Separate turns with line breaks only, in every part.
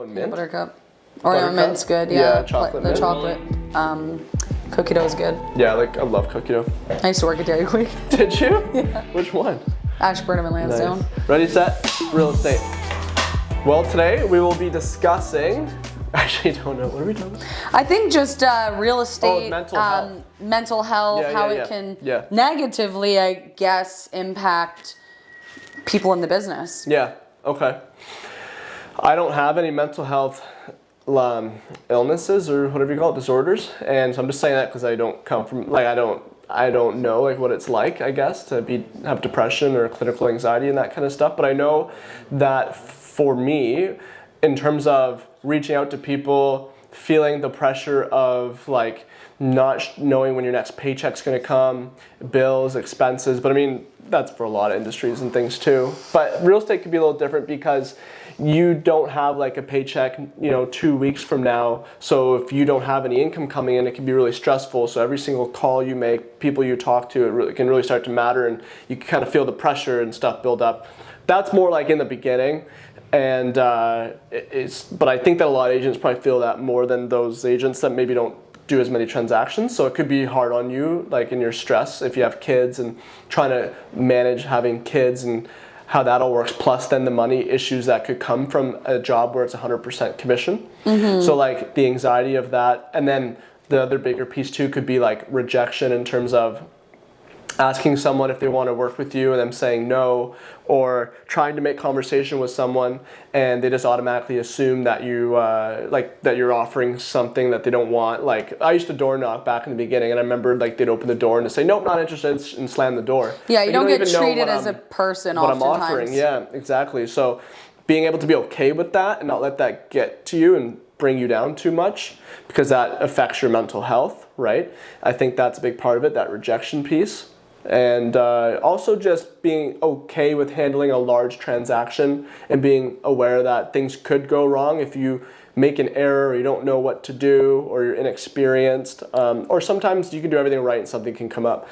and mint.
Buttercup. Oreo mint's good, yeah.
Chocolate
the
mint.
chocolate cookie dough is good.
Yeah, I love cookie dough.
I used to work at Dairy Queen.
Did you?
Yeah.
Which one?
Ashburnham and Lansdowne.
Nice. Ready, set, real estate. Well, today we will be discussing, actually I don't know, what are we talking about?
I think just real estate,
mental health.
how it can negatively, I guess, impact people in the business.
Yeah, okay. I don't have any mental health illnesses or whatever you call it, disorders, and so I'm just saying that because I don't come from, I don't know what it's like, I guess, to have depression or clinical anxiety and that kind of stuff. But I know that for me, in terms of reaching out to people, feeling the pressure of not knowing when your next paycheck's going to come, bills, expenses, but I mean, that's for a lot of industries and things too. But real estate could be a little different because you don't have a paycheck, 2 weeks from now. So if you don't have any income coming in, it can be really stressful. So every single call you make, people you talk to, it can really start to matter, and you can kind of feel the pressure and stuff build up. That's more in the beginning. And but I think that a lot of agents probably feel that more than those agents that maybe don't do as many transactions. So it could be hard on you, in your stress, if you have kids and trying to manage having kids and how that all works, plus then the money issues that could come from a job where it's 100% commission. Mm-hmm. So the anxiety of that, and then the other bigger piece too could be rejection in terms of asking someone if they want to work with you and them saying no, or trying to make conversation with someone and they just automatically assume that you that you're offering something that they don't want. I used to door knock back in the beginning, and I remember they'd open the door and say nope, not interested, and slam the door.
Yeah, you don't get treated as a person
what
oftentimes.
I'm offering. Yeah, exactly. So being able to be okay with that and not let that get to you and bring you down too much, because that affects your mental health, right? I think that's a big part of it, that rejection piece. And also just being okay with handling a large transaction and being aware that things could go wrong if you make an error or you don't know what to do or you're inexperienced, or sometimes you can do everything right and something can come up.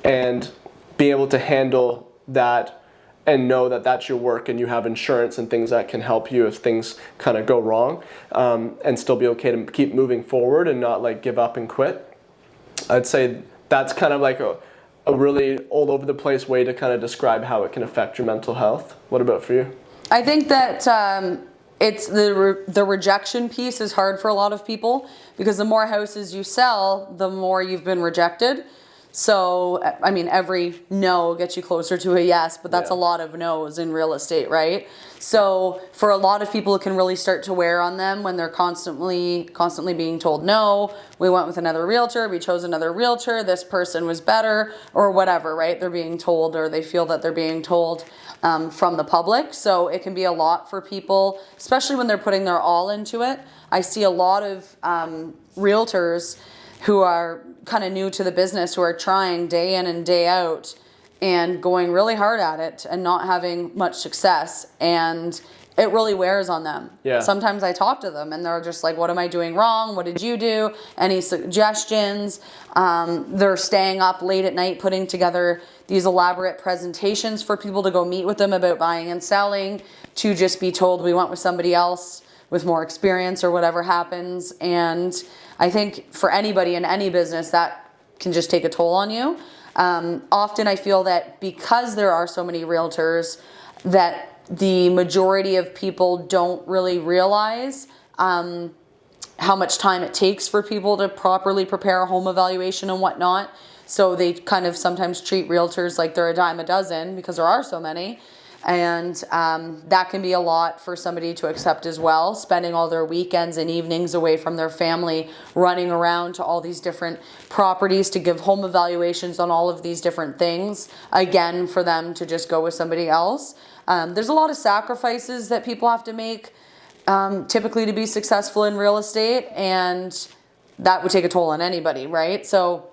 And being able to handle that and know that that's your work and you have insurance and things that can help you if things kind of go wrong, and still be okay to keep moving forward and not give up and quit. I'd say that's kind of a really all over the place way to kind of describe how it can affect your mental health. What about for you?
I think that it's the rejection piece is hard for a lot of people, because the more houses you sell, the more you've been rejected. So, I mean, every no gets you closer to a yes, but that's a lot of no's in real estate, right? So for a lot of people, it can really start to wear on them when they're constantly being told, no, we went with another realtor, we chose another realtor, this person was better, or whatever, right? They're being told, or they feel that they're being told from the public. So it can be a lot for people, especially when they're putting their all into it. I see a lot of realtors who are kind of new to the business, who are trying day in and day out and going really hard at it and not having much success, and it really wears on them. Yeah. Sometimes I talk to them and they're just like, what am I doing wrong? What did you do? Any suggestions? They're staying up late at night putting together these elaborate presentations for people to go meet with them about buying and selling, to just be told we went with somebody else with more experience or whatever happens. And I think for anybody in any business, that can just take a toll on you. Often I feel that because there are so many realtors, that the majority of people don't really realize how much time it takes for people to properly prepare a home evaluation and whatnot. So they kind of sometimes treat realtors like they're a dime a dozen, because there are so many. And that can be a lot for somebody to accept as well, spending all their weekends and evenings away from their family, running around to all these different properties to give home evaluations on all of these different things, again, for them to just go with somebody else. There's a lot of sacrifices that people have to make typically to be successful in real estate, and that would take a toll on anybody, right? So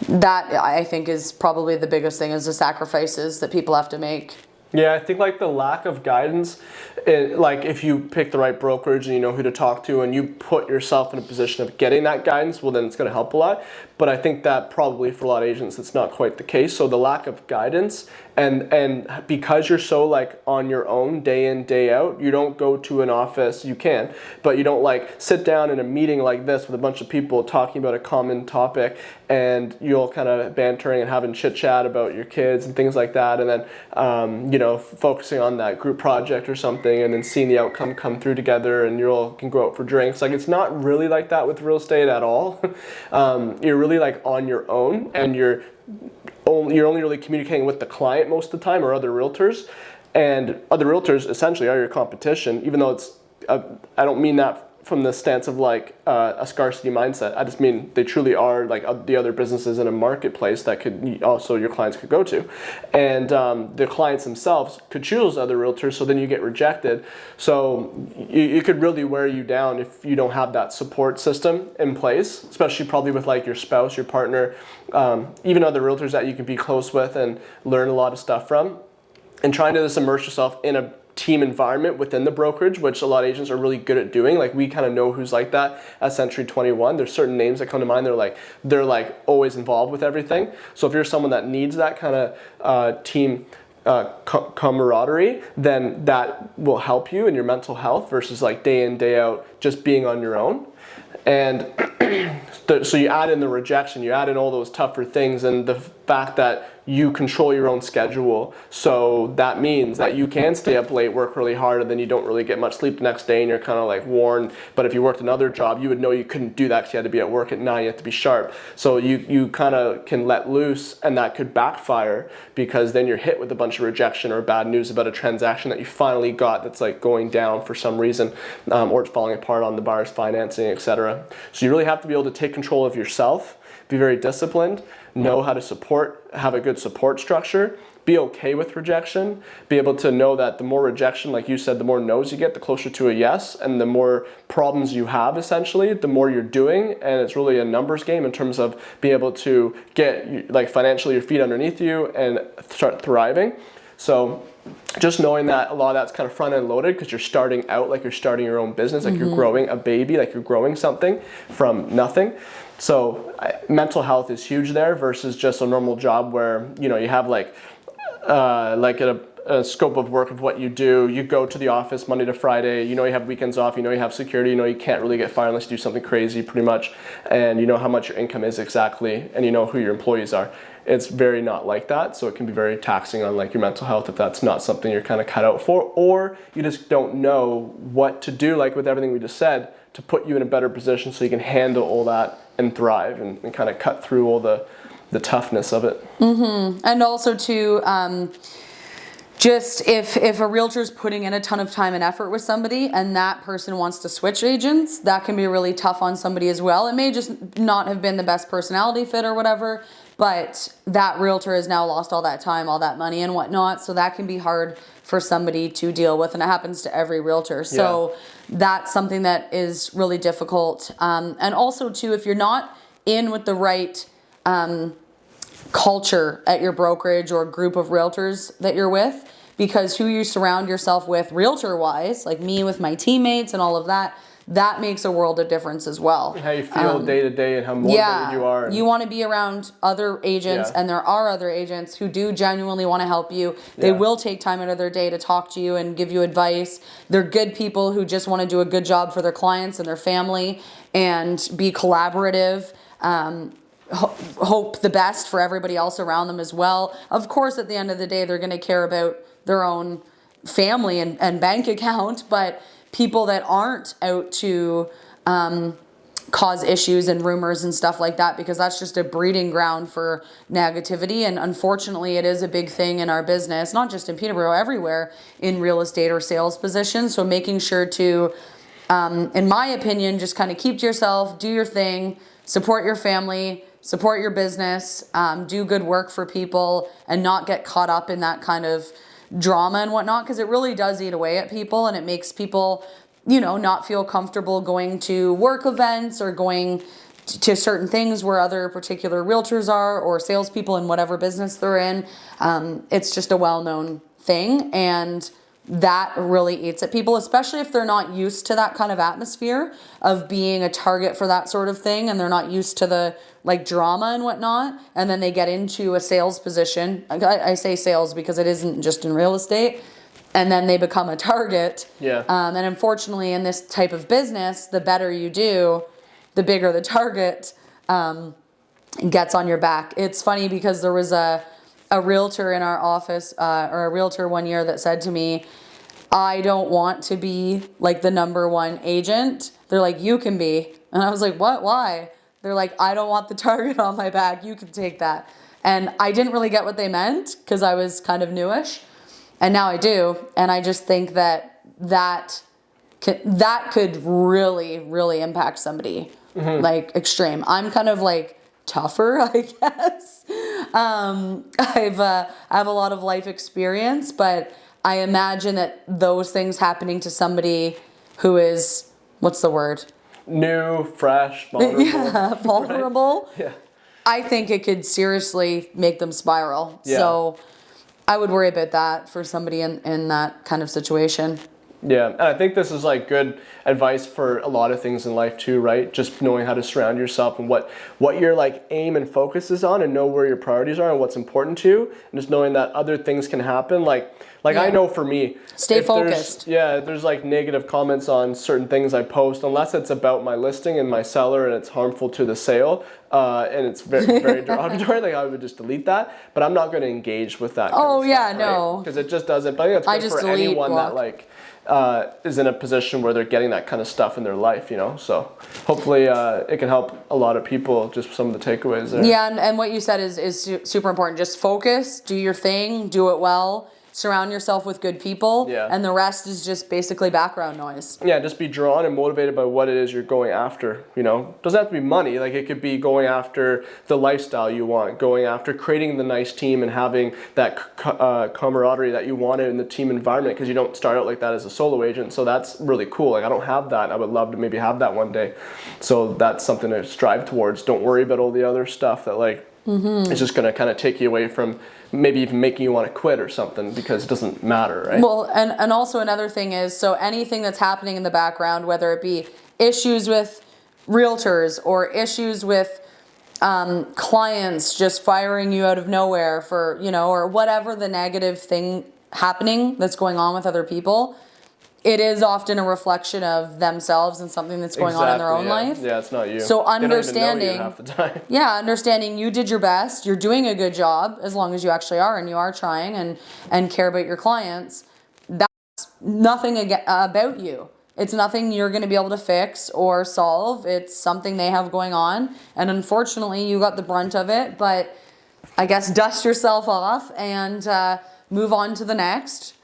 that, I think, is probably the biggest thing, is the sacrifices that people have to make.
Yeah, I think the lack of guidance, if you pick the right brokerage and you know who to talk to and you put yourself in a position of getting that guidance, well, then it's going to help a lot. But I think that probably for a lot of agents, it's not quite the case. So the lack of guidance And because you're so like on your own day in, day out, you don't go to an office, you can, but you don't like sit down in a meeting like this with a bunch of people talking about a common topic, and you'll kind of bantering and having chit chat about your kids and things like that, and then you know, focusing on that group project or something, and then seeing the outcome come through together, and you all can go out for drinks. Like, it's not really like that with real estate at all. You're really like on your own, and you're only really communicating with the client most of the time, or other realtors, and other realtors essentially are your competition, even though it's I don't mean that from the stance of like a scarcity mindset. I just mean they truly are like the other businesses in a marketplace that could also your clients could go to, and the clients themselves could choose other realtors, so then you get rejected. So it could really wear you down if you don't have that support system in place, especially probably with like your spouse, your partner, even other realtors that you can be close with and learn a lot of stuff from, and trying to just immerse yourself in a team environment within the brokerage, which a lot of agents are really good at doing. Like, we kind of know who's like that at Century 21. There's certain names that come to mind. They're like always involved with everything. So if you're someone that needs that kind of team camaraderie, then that will help you in your mental health versus like day in, day out, just being on your own. And so you add in the rejection, you add in all those tougher things, and the fact that you control your own schedule. So that means that you can stay up late, work really hard, and then you don't really get much sleep the next day, and you're kind of like worn. But if you worked another job, you would know you couldn't do that because you had to be at work at 9, you had to be sharp. So you kind of can let loose, and that could backfire, because then you're hit with a bunch of rejection or bad news about a transaction that you finally got that's like going down for some reason, or it's falling apart on the buyer's financing, etc. So you really have to be able to take control of yourself, be very disciplined, know how to have a good support structure, be okay with rejection, be able to know that the more rejection, like you said, the more no's you get, the closer to a yes, and the more problems you have, essentially, the more you're doing. And it's really a numbers game in terms of being able to get like financially your feet underneath you and start thriving. So just knowing that a lot of that's kind of front end loaded, because you're starting out like you're starting your own business, like you're growing a baby, like you're growing something from nothing. So mental health is huge there versus just a normal job where, you know, you have like a scope of work of what you do. You go to the office Monday to Friday, you know you have weekends off, you know you have security, you know you can't really get fired unless you do something crazy pretty much, and you know how much your income is exactly, and you know who your employees are. It's very not like that, so it can be very taxing on like your mental health if that's not something you're kind of cut out for, or you just don't know what to do, like with everything we just said, to put you in a better position so you can handle all that and thrive and kind of cut through all the toughness of it.
And also too, just if a realtor's putting in a ton of time and effort with somebody and that person wants to switch agents, that can be really tough on somebody as well. It may just not have been the best personality fit or whatever, but that realtor has now lost all that time, all that money and whatnot. So that can be hard for somebody to deal with, and it happens to every realtor. So that's something that is really difficult. And also too, if you're not in with the right culture at your brokerage or group of realtors that you're with, because who you surround yourself with realtor wise, like me with my teammates and all of that, that makes a world of difference as well.
How you feel day to day and how motivated you are.
You want to be around other agents, and there are other agents who do genuinely want to help you. They will take time out of their day to talk to you and give you advice. They're good people who just want to do a good job for their clients and their family and be collaborative. Hope the best for everybody else around them as well. Of course, at the end of the day, they're going to care about their own family and bank account, but people that aren't out to cause issues and rumors and stuff like that, because that's just a breeding ground for negativity. And unfortunately, it is a big thing in our business, not just in Peterborough, everywhere in real estate or sales positions. So making sure to, in my opinion, just kind of keep to yourself, do your thing, support your family, support your business, do good work for people, and not get caught up in that kind of drama and whatnot, because it really does eat away at people, and it makes people, you know, not feel comfortable going to work events or going to certain things where other particular realtors are or salespeople in whatever business they're in. It's just a well-known thing, and that really eats at people, especially if they're not used to that kind of atmosphere of being a target for that sort of thing, and they're not used to the like drama and whatnot, and then they get into a sales position. I say sales because it isn't just in real estate, and then they become a target.
Yeah.
And unfortunately, in this type of business, the better you do, the bigger the target gets on your back. It's funny because there was a realtor in our office, or a realtor one year that said to me, I don't want to be like the #1 agent. They're like, you can be. And I was like, what? Why? They're like, I don't want the target on my back. You can take that. And I didn't really get what they meant because I was kind of newish. And now I do. And I just think that could really, really impact somebody, like extreme. I'm kind of like tougher, I guess. I have a lot of life experience, but I imagine that those things happening to somebody who is, what's the word?
New, fresh, vulnerable.
Yeah, vulnerable.
Right? Yeah.
I think it could seriously make them spiral.
Yeah.
So I would worry about that for somebody in that kind of situation.
Yeah, and I think this is like good advice for a lot of things in life too, right? Just knowing how to surround yourself and what your like aim and focus is on, and know where your priorities are and what's important to you, and just knowing that other things can happen. Like
Yeah.
I know for me,
Stay
if
focused.
there's like negative comments on certain things I post, unless it's about my listing and my seller and it's harmful to the sale, and it's very, very derogatory, like I would just delete that. But I'm not going to engage with that.
Oh, yeah, no.
Because it just doesn't. But I think it's good for
delete,
anyone
block.
that like is in a position where they're getting that kind of stuff in their life, you know. So hopefully it can help a lot of people. Just some of the takeaways there.
Yeah, and what you said is super important. Just focus, do your thing, do it well. Surround yourself with good people,
Yeah.
and the rest is just basically background noise.
Yeah, just be drawn and motivated by what it is you're going after, you know. Doesn't have to be money, like it could be going after the lifestyle you want, going after creating the nice team and having that camaraderie that you wanted in the team environment, because you don't start out like that as a solo agent. So that's really cool. Like I don't have that. I would love to maybe have that one day. So that's something to strive towards. Don't worry about all the other stuff that like is just going to kind of take you away from maybe even making you want to quit or something, because it doesn't matter, right?
Well, and also another thing is, so anything that's happening in the background, whether it be issues with realtors or issues with clients just firing you out of nowhere for, you know, or whatever the negative thing happening that's going on with other people, it is often a reflection of themselves and something that's going on in their own life.
Yeah, it's not you.
So understanding,
they don't even know you half the time.
yeah, understanding you did your best, you're doing a good job, as long as you actually are and you are trying and care about your clients. That's nothing about you. It's nothing you're going to be able to fix or solve. It's something they have going on, and unfortunately, you got the brunt of it. But I guess dust yourself off and move on to the next.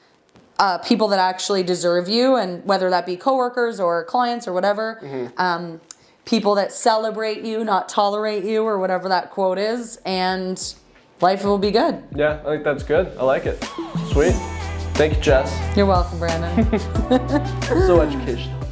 People that actually deserve you, and whether that be coworkers or clients or whatever, people that celebrate you, not tolerate you, or whatever that quote is, and life will be good.
Yeah, I think that's good. I like it. Sweet. Thank you, Jess.
You're welcome, Brandon.
So educational.